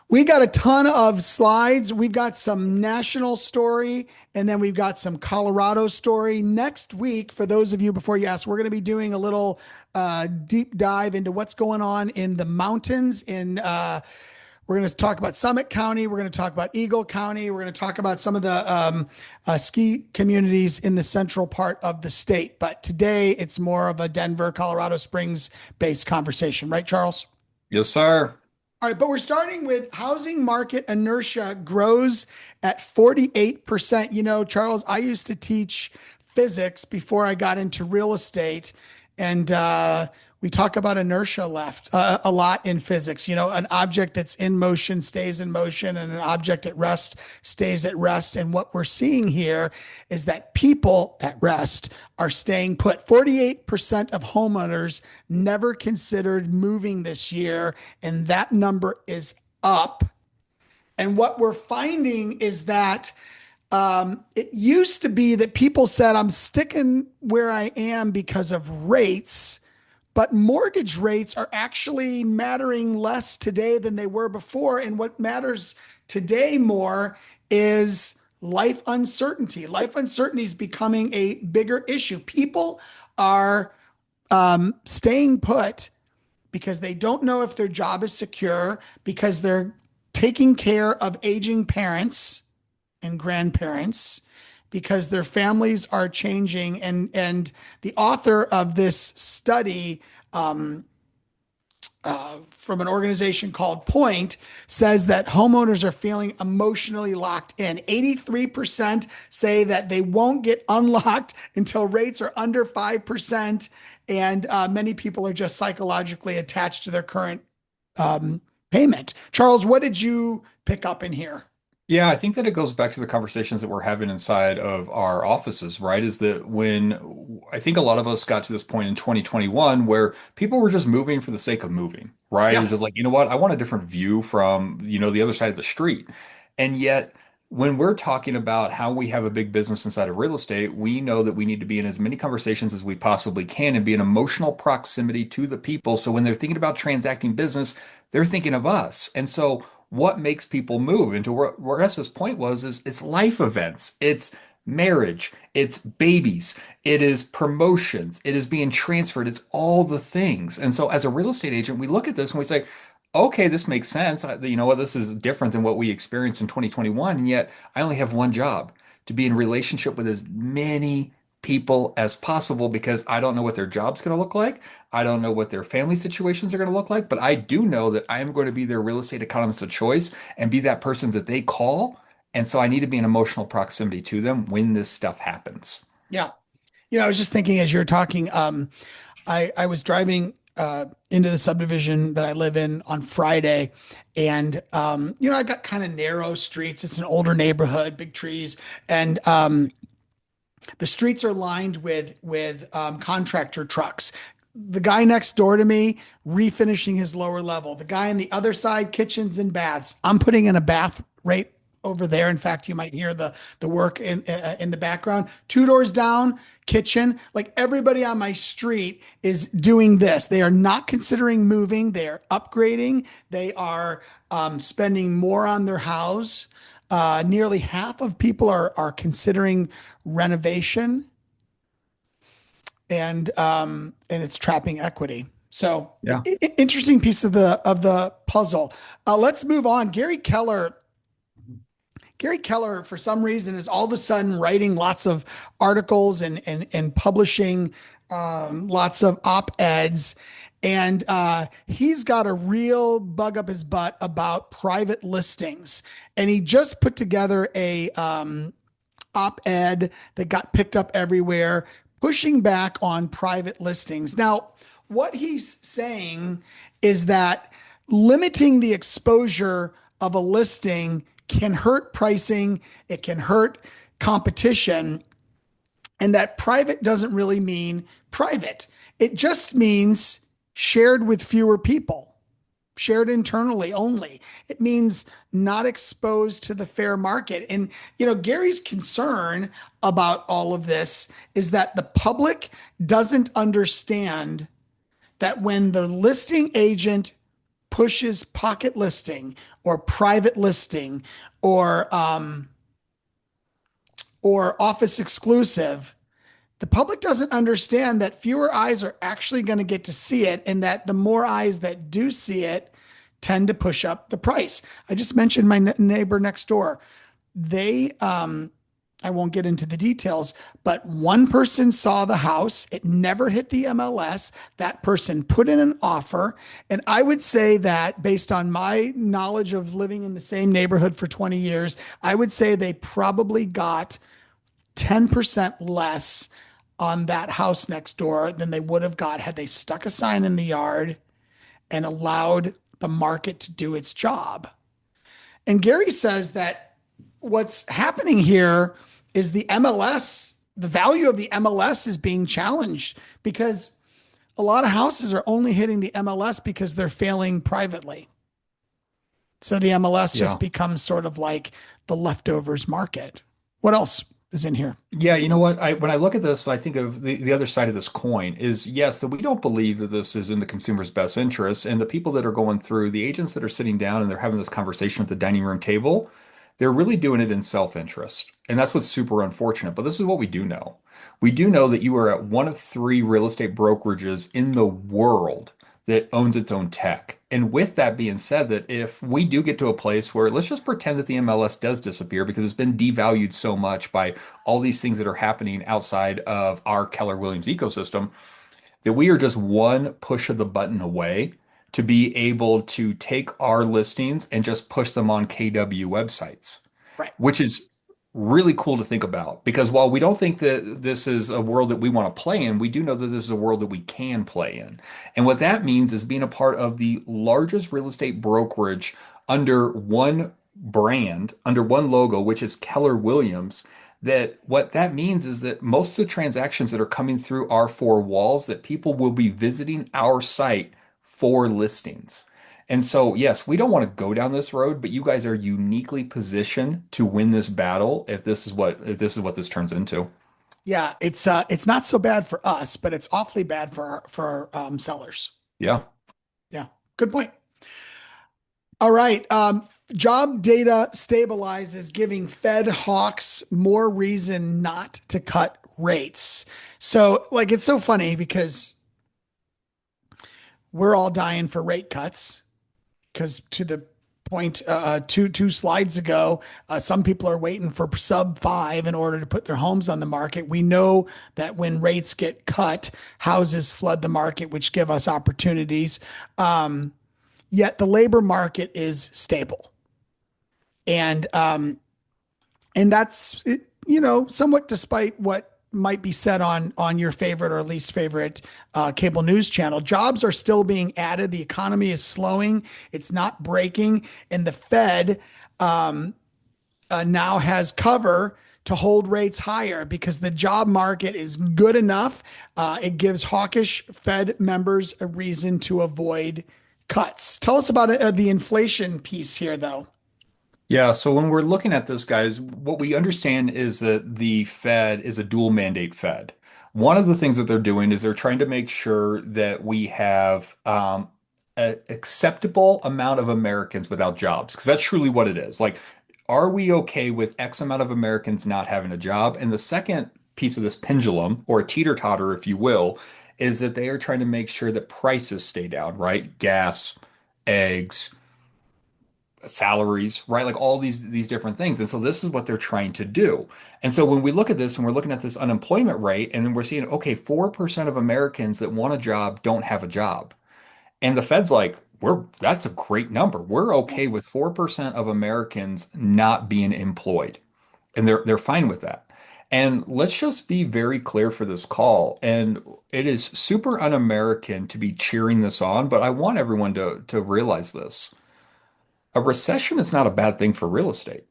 We got a ton of slides. We've got some national story, and then we've got some Colorado story. Next week, for those of you before you ask, we're going to be doing a little deep dive into what's going on in the mountains. We're going to talk about Summit County. We're going to talk about Eagle County. We're going to talk about some of the ski communities in the central part of the state. But today, it's more of a Denver, Colorado Springs based conversation, right, Charles? Yes, sir. All right, but we're starting with housing market inertia grows at 48%. You know, Charles, I used to teach physics before I got into real estate, and we talk about inertia left a lot in physics. You know, an object that's in motion stays in motion, and an object at rest stays at rest. And what we're seeing here is that people at rest are staying put. 48% of homeowners never considered moving this year, and that number is up. And what we're finding is that it used to be that people said, I'm sticking where I am because of rates, but mortgage rates are actually mattering less today than they were before. And what matters today more is life uncertainty. Life uncertainty is becoming a bigger issue. People are staying put because they don't know if their job is secure, because they're taking care of aging parents and grandparents, because their families are changing. And the author of this study from an organization called Point says that homeowners are feeling emotionally locked in. 83% say that they won't get unlocked until rates are under 5%. And many people are just psychologically attached to their current payment. Charles, what did you pick up in here? Yeah, I think that it goes back to the conversations that we're having inside of our offices, right? Is that when I think a lot of us got to this point in 2021 where people were just moving for the sake of moving, right? Yeah. It's just like, you know what? I want a different view from, the other side of the street. And yet, when we're talking about how we have a big business inside of real estate, we know that we need to be in as many conversations as we possibly can and be in emotional proximity to the people. So when they're thinking about transacting business, they're thinking of us. And so what makes people move? And to where Russ's point was, is it's life events, it's marriage, it's babies, it is promotions, it is being transferred, it's all the things. And so as a real estate agent, we look at this and we say, okay, this makes sense. You know what? This is different than what we experienced in 2021. And yet I only have one job, to be in relationship with as many people as possible, because I don't know what their job's going to look like. I don't know what their family situations are going to look like, but I do know that I am going to be their real estate economist of choice and be that person that they call. And so I need to be in emotional proximity to them when this stuff happens. Yeah. You know, I was just thinking as you're talking, I was driving into the subdivision that I live in on Friday, and you know, I got kind of narrow streets. It's an older neighborhood, big trees, and the streets are lined with contractor trucks. The guy next door to me refinishing his lower level. The guy on the other side, kitchens and baths. I'm putting in a bath right over there. In fact, you might hear the work in the background. Two doors down, kitchen. Like everybody on my street is doing this. They are not considering moving. They are upgrading. They are spending more on their house. Nearly half of people are considering renovation, and it's trapping equity. So Yeah. interesting piece of the puzzle. Let's move on. Gary Keller, for some reason, is all of a sudden writing lots of articles and publishing lots of op-eds. And he's got a real bug up his butt about private listings. And he just put together a op-ed that got picked up everywhere, pushing back on private listings. Now, what he's saying is that limiting the exposure of a listing can hurt pricing, it can hurt competition, and that private doesn't really mean private. It just means shared with fewer people, shared internally only. It means not exposed to the fair market. And, you know, Gary's concern about all of this is that the public doesn't understand that when the listing agent pushes pocket listing or private listing or office exclusive, the public doesn't understand that fewer eyes are actually going to get to see it, and that the more eyes that do see it tend to push up the price. I just mentioned my neighbor next door. They, I won't get into the details, but one person saw the house. It never hit the MLS. That person put in an offer. And I would say that based on my knowledge of living in the same neighborhood for 20 years, I would say they probably got 10% less on that house next door than they would have got had they stuck a sign in the yard and allowed the market to do its job. And Gary says that what's happening here is the MLS, the value of the MLS is being challenged because a lot of houses are only hitting the MLS because they're failing privately. So the MLS just Yeah. becomes sort of like the leftovers market. What else is in here? Yeah, you know what? When I look at this, I think of the other side of this coin is yes, that we don't believe that this is in the consumer's best interest. And the people that are going through, the agents that are sitting down and they're having this conversation at the dining room table, they're really doing it in self-interest. And that's what's super unfortunate. But this is what we do know. We do know that you are at one of three real estate brokerages in the world that owns its own tech. And with that being said, that if we do get to a place where let's just pretend that the MLS does disappear because it's been devalued so much by all these things that are happening outside of our Keller Williams ecosystem, that we are just one push of the button away to be able to take our listings and just push them on KW websites, Right. which is really cool to think about because while we don't think that this is a world that we want to play in, we do know that this is a world that we can play in. And what that means is being a part of the largest real estate brokerage under one brand, under one logo, which is Keller Williams. That what that means is that most of the transactions that are coming through our four walls, that people will be visiting our site for listings. And so, yes, we don't want to go down this road, but you guys are uniquely positioned to win this battle if this turns into. Yeah, it's not so bad for us, but it's awfully bad for sellers. Yeah. Yeah, good point. All right. Job data stabilizes, giving Fed hawks more reason not to cut rates. So, like, it's so funny because we're all dying for rate cuts. Because to the point two slides ago, some people are waiting for sub five in order to put their homes on the market. We know that when rates get cut, houses flood the market, which give us opportunities. Yet the labor market is stable, and that's somewhat despite what might be said on your favorite or least favorite cable news channel. Jobs are still being added. The economy is slowing. It's not breaking, and the Fed now has cover to hold rates higher because the job market is good enough. It gives hawkish Fed members a reason to avoid cuts. Tell us about the inflation piece here, though. Yeah, so when we're looking at this, guys, what we understand is that the Fed is a dual mandate Fed. One of the things that they're doing is they're trying to make sure that we have an acceptable amount of Americans without jobs, because that's truly what it is. Like, are we okay with X amount of Americans not having a job? And the second piece of this pendulum, or a teeter-totter, if you will, is that they are trying to make sure that prices stay down, right? Gas, eggs, salaries, right? Like all these different things. And so this is what they're trying to do. And so when we look at this and we're looking at this unemployment rate, and then we're seeing, okay, 4% of Americans that want a job don't have a job. And the Fed's like, that's a great number. We're okay with 4% of Americans not being employed. And they're fine with that. And let's just be very clear for this call. And it is super un-American to be cheering this on, but I want everyone to realize this. A recession is not a bad thing for real estate,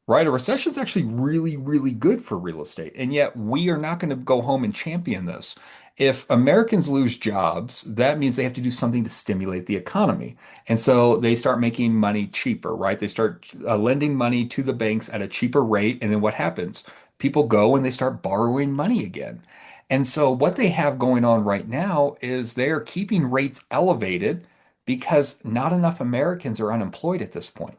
right? A recession is actually really, really good for real estate. And yet we are not going to go home and champion this. If Americans lose jobs, that means they have to do something to stimulate the economy. And so they start making money cheaper, right? They start lending money to the banks at a cheaper rate. And then what happens? People go and they start borrowing money again. And so what they have going on right now is they are keeping rates elevated because not enough Americans are unemployed at this point.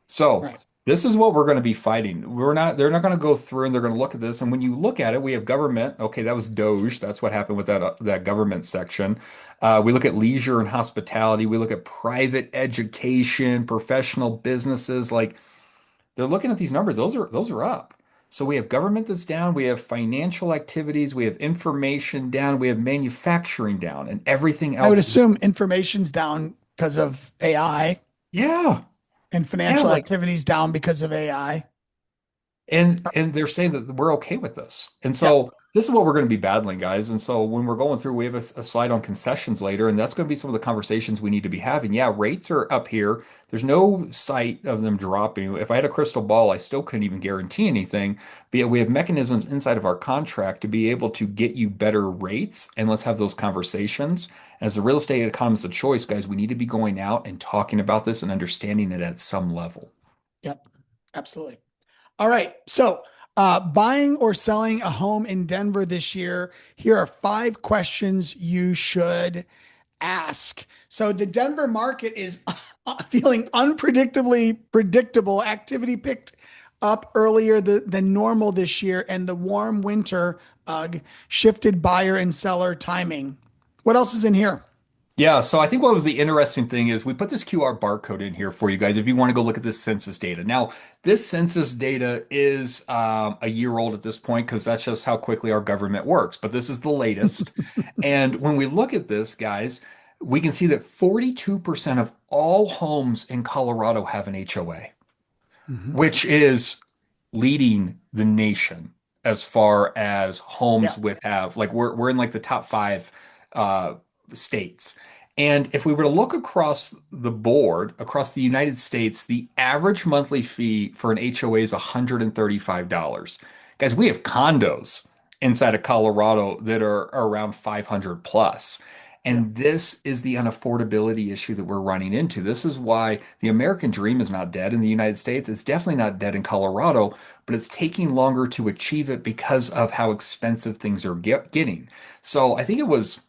So Right. this is what we're going to be fighting. They're not going to go through and they're going to look at this. And when you look at it, we have government. Okay, that was Doge. That's what happened with that government section. We look at leisure and hospitality. We look at private education, professional businesses. Like they're looking at these numbers. Those are up. So we have government that's down. We have financial activities. We have information down. We have manufacturing down, and everything I would else is assume information's down because of AI yeah, and yeah. financial Like activities down because of AI. and they're saying that we're okay with this. And Yep. so this is what we're going to be battling, guys. And so when we're going through, we have a slide on concessions later, and that's going to be some of the conversations we need to be having. Yeah, rates are up here. There's no sight of them dropping. If I had a crystal ball, I still couldn't even guarantee anything. But yet we have mechanisms inside of our contract to be able to get you better rates. And let's have those conversations. As the real estate economist of choice, guys, we need to be going out and talking about this and understanding it at some level. Yep. Absolutely. All right. So, buying or selling a home in Denver this year, here are 5 questions you should ask. So, the Denver market is feeling unpredictably predictable. Activity picked up earlier than normal this year, and the warm winter shifted buyer and seller timing. What else is in here? Yeah, so I think what was the interesting thing is we put this QR barcode in here for you guys if you want to go look at this census data. Now, this census data is a year old at this point because that's just how quickly our government works. But this is the latest. And when we look at this, guys, we can see that 42% of all homes in Colorado have an HOA, Mhm. which is leading the nation as far as Yeah. homes with have like we're in like the top five uh, states. And if we were to look across the board across the United States, the average monthly fee for an HOA is $135. Guys, we have condos inside of Colorado that are around 500 plus. Yeah. And this is the unaffordability issue that we're running into. This is why the American dream is not dead in the United States. It's definitely not dead in Colorado, but it's taking longer to achieve it because of how expensive things are getting. So I think it was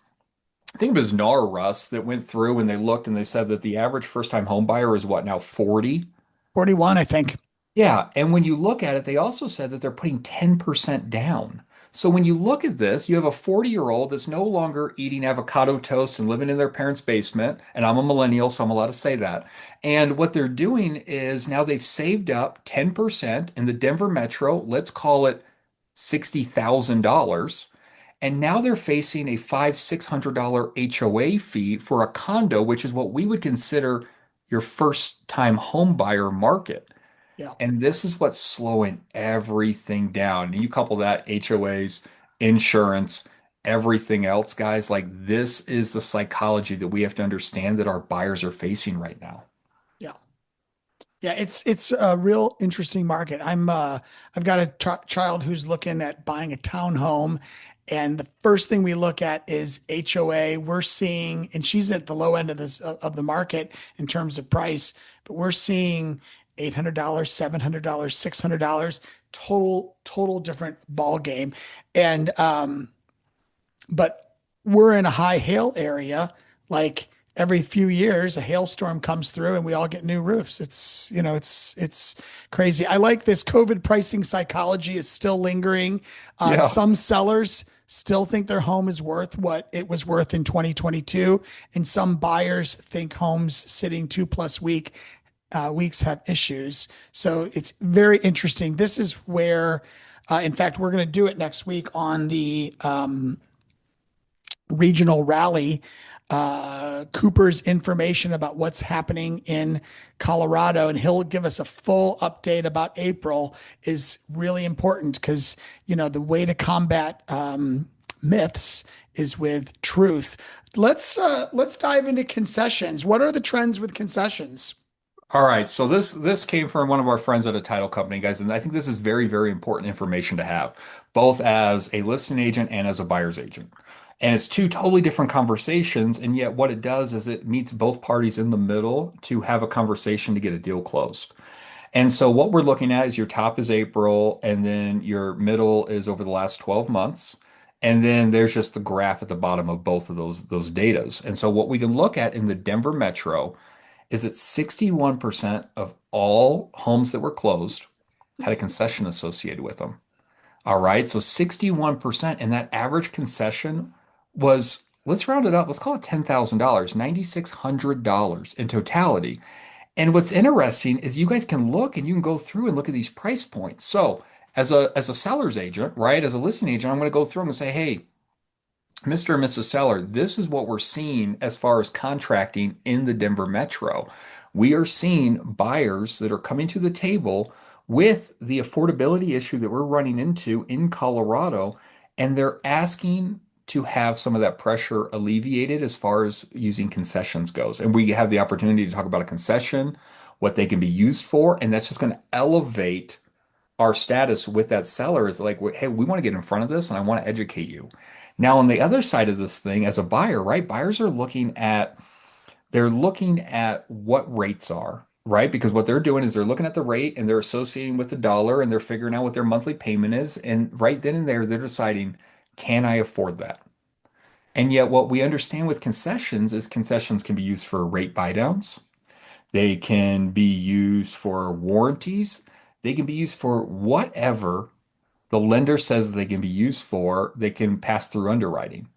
NAR Russ that went through and they looked and they said that the average first-time home buyer is what now 40? 41, I think. Yeah, and when you look at it, they also said that they're putting 10% down. So when you look at this, you have a 40-year-old that's no longer eating avocado toast and living in their parents' basement. And I'm a millennial, so I'm allowed to say that. And what they're doing is now they've saved up 10% in the Denver metro, let's call it $60,000. And now they're facing a $600 HOA fee for a condo, which is what we would consider your first time home buyer market. Yeah. And this is what's slowing everything down. And you couple that HOAs, insurance, everything else, guys, like this is the psychology that we have to understand that our buyers are facing right now. Yeah. Yeah, it's a real interesting market. I've got a child who's looking at buying a townhome, and the first thing we look at is HOA. We're seeing, and she's at the low end of this of the market in terms of price, but we're seeing $800, $700, $600, total different ball game. And but we're in a high hail area. Like every few years, a hailstorm comes through and we all get new roofs. It's crazy. I like this COVID pricing psychology is still lingering. Yeah. Some sellers still think their home is worth what it was worth in 2022. And some buyers think homes sitting 2+ weeks have issues. So it's very interesting. This is where, in fact, we're going to do it next week on the regional rally. Cooper's information about what's happening in Colorado, and he'll give us a full update about April is really important because, the way to combat myths is with truth. Let's dive into concessions. What are the trends with concessions? All right. So this came from one of our friends at a title company, guys, and I think this is very, very important information to have, both as a listing agent and as a buyer's agent. And it's two totally different conversations, and yet what it does is it meets both parties in the middle to have a conversation to get a deal closed. And so what we're looking at is your top is April, and then your middle is over the last 12 months. And then there's just the graph at the bottom of both of those datas. And so what we can look at in the Denver metro is that 61% of all homes that were closed had a concession associated with them. All right. So 61%. And that average concession was, let's round it up, let's call it $10,000, $9,600 in totality. And what's interesting is you guys can look and you can go through and look at these price points. So as a seller's agent, right, as a listing agent, I'm going to go through and say, hey, Mr. and Mrs. Seller, this is what we're seeing as far as contracting in the Denver metro. We are seeing buyers that are coming to the table with the affordability issue that we're running into in Colorado, and they're asking to have some of that pressure alleviated as far as using concessions goes. And we have the opportunity to talk about a concession, what they can be used for, and that's just going to elevate our status with that seller is like, hey, we want to get in front of this and I want to educate you. Now, on the other side of this thing, as a buyer, right? Buyers are they're looking at what rates are, right? Because what they're doing is they're looking at the rate and they're associating with the dollar and they're figuring out what their monthly payment is. And right then and there, they're deciding, can I afford that? And yet, what we understand with concessions is concessions can be used for rate buy downs. They can be used for warranties. They can be used for whatever the lender says they can be used for. They can pass through underwriting.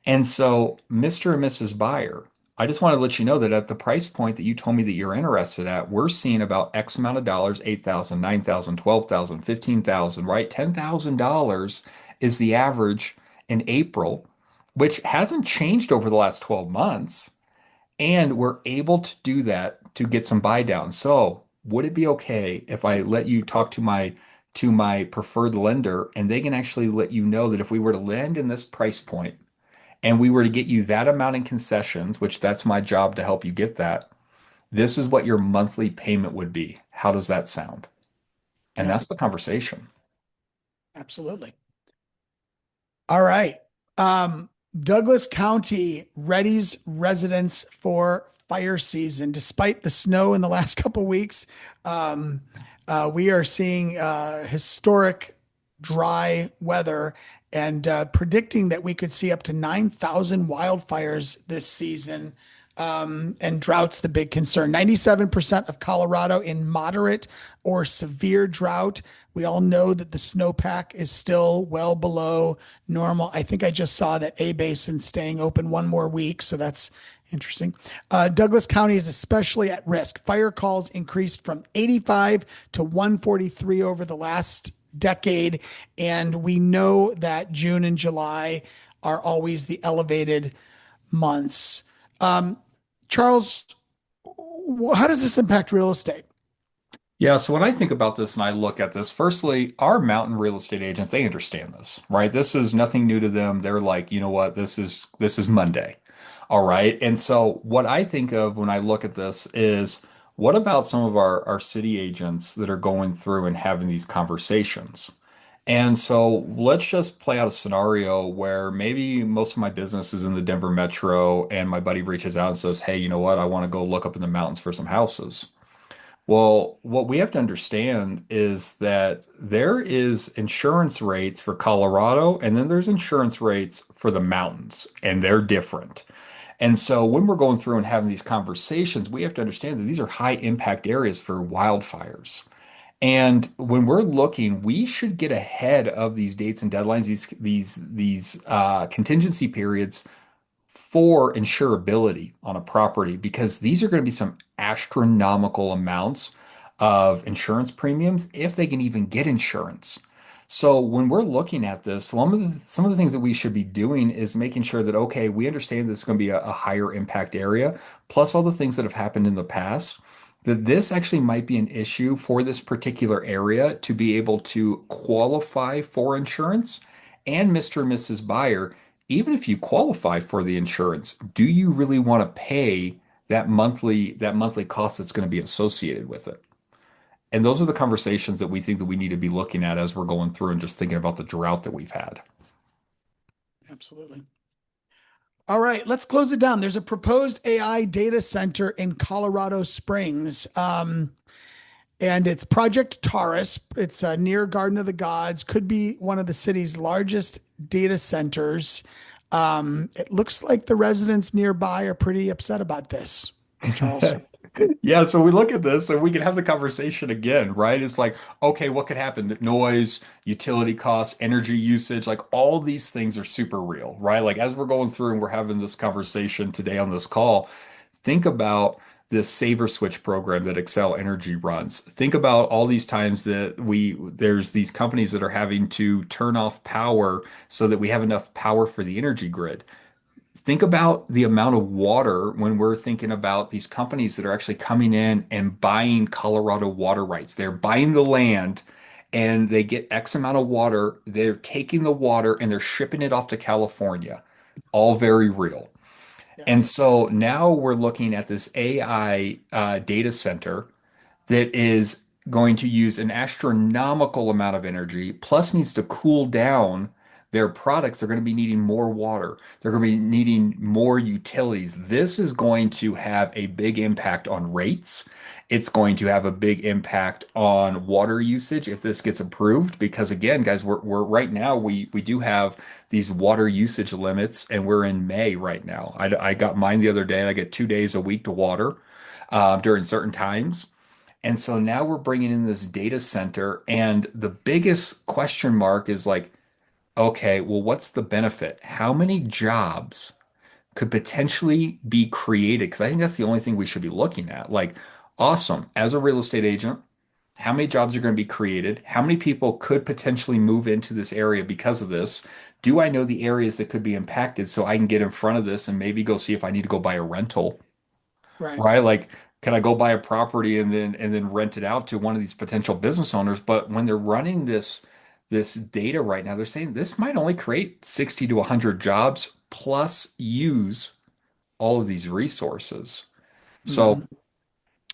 And so, Mr. and Mrs. Buyer, I just want to let you know that at the price point that you told me that you're interested at, we're seeing about X amount of dollars, 8,000, 9,000, 12,000, 15,000, right? $10,000 is the average in April, which hasn't changed over the last 12 months. And we're able to do that to get some buy down. So would it be okay if I let you talk to my preferred lender and they can actually let you know that if we were to land in this price point and we were to get you that amount in concessions, which that's my job to help you get that, this is what your monthly payment would be. How does that sound? And Yeah, that's the conversation. absolutely. All right. Douglas County readies residents for fire season. Despite the snow in the last couple of weeks, um, we are seeing historic dry weather and predicting that we could see up to 9,000 wildfires this season. And drought's the big concern. 97% of Colorado in moderate or severe drought. We all know that the snowpack is still well below normal. I think I just saw that A Basin's staying open one more week, so that's interesting. Douglas County is especially at risk. Fire calls increased from 85 to 143 over the last decade, and we know that June and July are always the elevated months. Um, Charles, how does this impact real estate? Yeah, so when I think about this and I look at this, firstly, our mountain real estate agents, they understand this, right? This is nothing new to them. They're like, you know what, this is Monday. All right. And so what I think of when I look at this is what about some of our city agents that are going through and having these conversations? And so let's just play out a scenario where maybe most of my business is in the Denver metro and my buddy reaches out and says, hey, you know what, I want to go look up in the mountains for some houses. Well, what we have to understand is that there is insurance rates for Colorado, and then there's insurance rates for the mountains, and they're different. And so when we're going through and having these conversations, we have to understand that these are high impact areas for wildfires. And when we're looking, we should get ahead of these dates and deadlines, these contingency periods for insurability on a property because these are going to be some astronomical amounts of insurance premiums if they can even get insurance. So when we're looking at this, some of the things that we should be doing is making sure that okay, we understand this is going to be a higher impact area, plus all the things that have happened in the past, that this actually might be an issue for this particular area to be able to qualify for insurance. And Mr. and Mrs. Buyer, even if you qualify for the insurance, do you really want to pay that monthly cost that's going to be associated with it? And those are the conversations that we think that we need to be looking at as we're going through and just thinking about the drought that we've had. Absolutely. All right, let's close it down. There's a proposed AI data center in Colorado Springs. and it's Project Taurus. It's near Garden of the Gods. Could be one of the city's largest data centers. It looks like the residents nearby are pretty upset about this, Charles. Yeah, so we look at this and we can have the conversation again, right? It's like, okay, what could happen? The noise, utility costs, energy usage, like all these things are super real, right? Like as we're going through and we're having this conversation today on this call, think about this saver switch program that Excel Energy runs. Think about all these times that there's these companies that are having to turn off power so that we have enough power for the energy grid. Think about the amount of water when we're thinking about these companies that are actually coming in and buying Colorado water rights. They're buying the land and they get X amount of water. They're taking the water and they're shipping it off to California. All very real. Yeah. And so now we're looking at this AI data center that is going to use an astronomical amount of energy, plus needs to cool down their products. They're going to be needing more water. They're going to be needing more utilities. This is going to have a big impact on rates. It's going to have a big impact on water usage if this gets approved. Because again, guys, we're right now we do have these water usage limits, and we're in May right now. I got mine the other day, and I get 2 days a week to water during certain times. And so now we're bringing in this data center, and the biggest question mark is like, okay, well, what's the benefit? How many jobs could potentially be created? Because I think that's the only thing we should be looking at. Like, awesome, as a real estate agent, how many jobs are going to be created? How many people could potentially move into this area because of this? Do I know the areas that could be impacted so I can get in front of this and maybe go see if I need to go buy a rental? Right. Right? Like, can I go buy a property and then rent it out to one of these potential business owners? But when they're running this data right now, they're saying this might only create 60 to 100 jobs plus use all of these resources. So Mhm.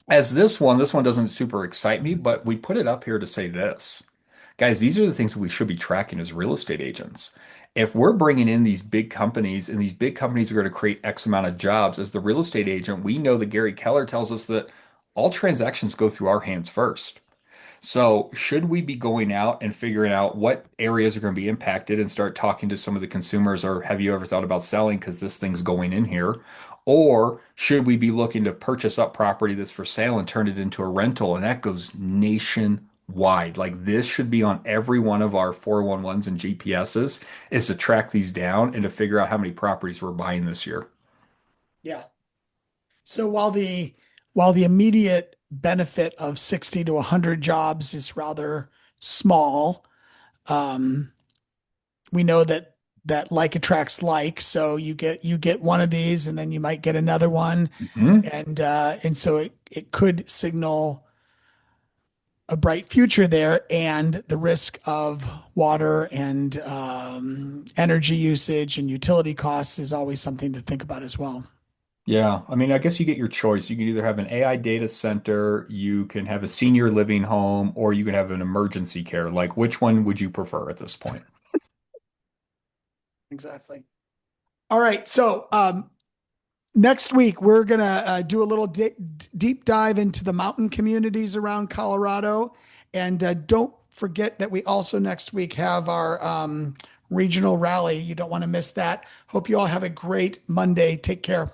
as this one doesn't super excite me, but we put it up here to say this. Guys, these are the things we should be tracking as real estate agents. If we're bringing in these big companies and these big companies are going to create X amount of jobs, as the real estate agent, we know that Gary Keller tells us that all transactions go through our hands first. So, should we be going out and figuring out what areas are going to be impacted and start talking to some of the consumers, or have you ever thought about selling because this thing's going in here? Or should we be looking to purchase up property that's for sale and turn it into a rental? And that goes nationwide. Like this should be on every one of our 411s and GPSs is to track these down and to figure out how many properties we're buying this year. Yeah. So while the immediate benefit of 60 to 100 jobs is rather small, um, we know that like attracts like. So you get one of these, and then you might get another one, Mhm. and so it could signal a bright future there, and the risk of water and energy usage and utility costs is always something to think about as well. Yeah, I mean, I guess you get your choice. You can either have an AI data center, you can have a senior living home, or you can have an emergency care. Like, which one would you prefer at this point? Exactly. All right. So next week we're gonna do a little deep dive into the mountain communities around Colorado, and don't forget that we also next week have our regional rally. You don't want to miss that. Hope you all have a great Monday. Take care.